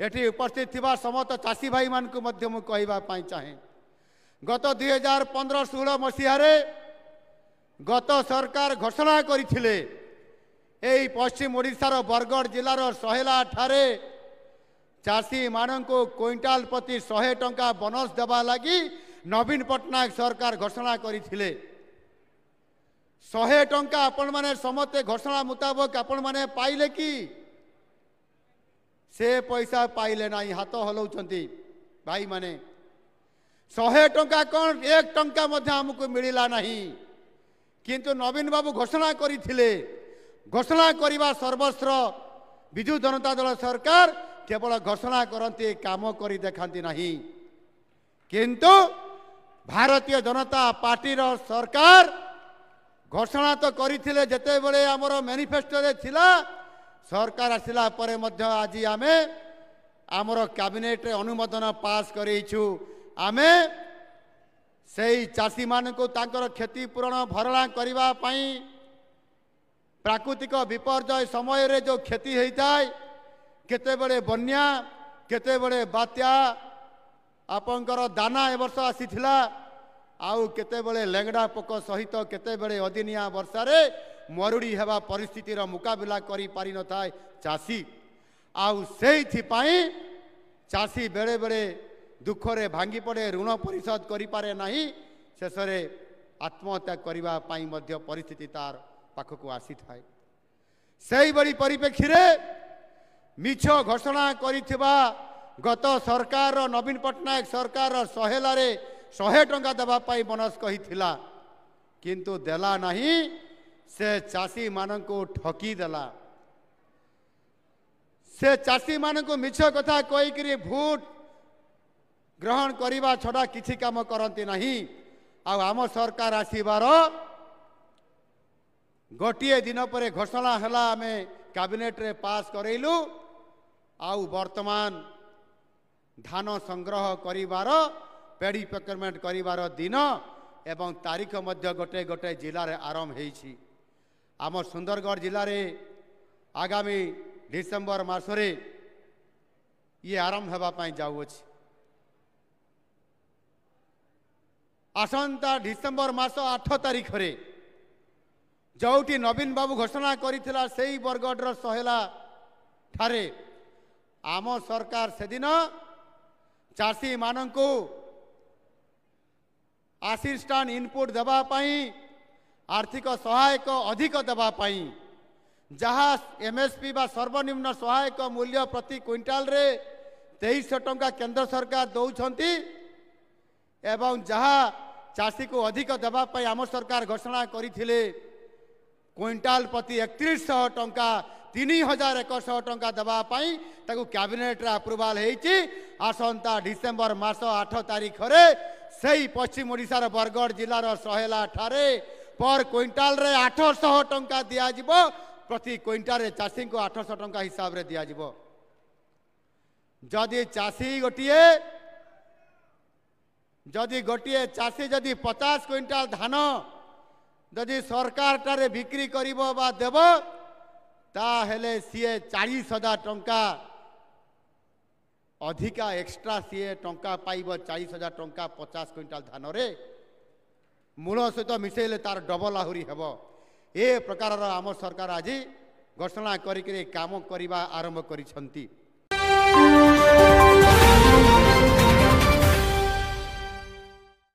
Eighty उपस्थित थिबा समस्त चाषी भाई मान को मध्य मु कहबा पाई चाहे गत 2015-16 मसीहारे गत सरकार घोषणा करथिले एई पश्चिम ओडिशार बरगढ़ जिलार सहेला ठारे चाषी मानक क्विंटाल प्रति 100 टंका बोनस देवा लगी नवीन पट्टनायक सरकार घोषणा करथिले 100 टंका आपण माने समते घोषणा मुताबक आपण माने पाइले कि से पैसा पाइले ना हाथ हलाउछंती भाई माने 100 टंका कौन 1 टंका मध्य हमको मिलला नहीं किंतु नवीन बाबू घोषणा करथिले घोषणा करवा सर्वस्त्र विजु जनता दल सरकार केवल घोषणा करती काम करी देखांती नहीं किंतु भारतीय जनता पार्टी रो सरकार घोषणा तो करथिले जते बेले हमरो मैनिफेस्टो रे थिला सरकार आसिला परे मध्य आज आमे हमरो कैबिनेट रे अनुमोदन पास करेछु आमे सेई चाषी मान को तांकर क्षति पूरण भरणा करबा पई प्राकृतिक विपर्यय समय रे जो क्षति होता है केते बड़े बन्या केते बड़े बात्या आपंकर दाना ए वर्ष आसीथिला आउ केते बड़े लेंगड़ा पोक सहित केते बड़े अदिनिया वर्षा रे मरुड़ी हेबा परिस्थितिर मुकाबला करी पारि न थाए चाषी आउ सेहि पई चाषी बेले बेले दुख रे भांगी पड़े ऋण परिशोध करि पारे नाही शेष रे आत्महत्या करबा पई मध्य परिस्थिति तार पाखक आसी थाए सेहि बड़ी परिप्रेक्षी रे मिछ घोषणा करिथिबा गत सरकार नवीन पट्टनायक सरकार सहेला रे 100 टंका देवा पाई बोनस कहिथिला किंतु देला नहीं से चाषी मानक ठकी देला से चाषी मानक मिछ कथा कहि करी भोट ग्रहण करिबा छडा किछि काम करंती नहीं आ आम सरकार आसीबार गोटे दिन पर घोषणा हला आमे कैबिनेट रे पास करैलु आउ वर्तमान धान संग्रह करिवार पेड़ी प्रोक्योरमेंट करिवार दिन एवं तारीख मध्य गोटे गोटे जिले में आरंभ होईछि आम सुंदरगढ़ जिले में आगामी डिसेम्बर मासरे ये आरंभ होगा पाई जाउछि आसंता डिसेम्बर मास 8 तारीख रे जोटी नवीन बाबू घोषणा करिथिला सेही बरगढ़ सहेला ठारे आम सरकार से दिन चाषी मानकु असिस्टेंट इनपुट देवा पाई आर्थिक सहायक अधिक देवा पाई जहाँ एमएसपी बा सर्वनिम्न सहायक मूल्य प्रति क्विंटाल रे 2300 टंका केंद्र सरकार दौछंती एवं जहाँ चाषी को अधिक देवा पाई आम सरकार घोषणा करिथिले क्विंटाल प्रति 3100 टंका 3100 टंका देवा पाई ताकू कैबिनेट रे अप्रूवल हेछि आसंता डिसेम्बर मास 8 तारीख रे सेही पश्चिम ओडिशार बरगढ़ जिलार सहेला ठारे पर क्विंटाल रे 800 टंका दिया जिवो प्रति क्विंटाल रे चाषी को 800 टंका हिसाब रे दिया जिवो जदि चाषी गोटिए चाषी जदि 50 क्विंटाल धान जदि सरकार टारे बिक्री करिवो बा देबो ताहेले सीए 40,000 टंका अधिका एक्स्ट्रा सीए टंका पाइब 40,000 टंका 50 क्विंटाल धान रे मूल सहित मिसेले तार डबल आहुरी हेब ए प्रकार आम सरकार आज घोषणा करी काम करने आरंभ करिसंती।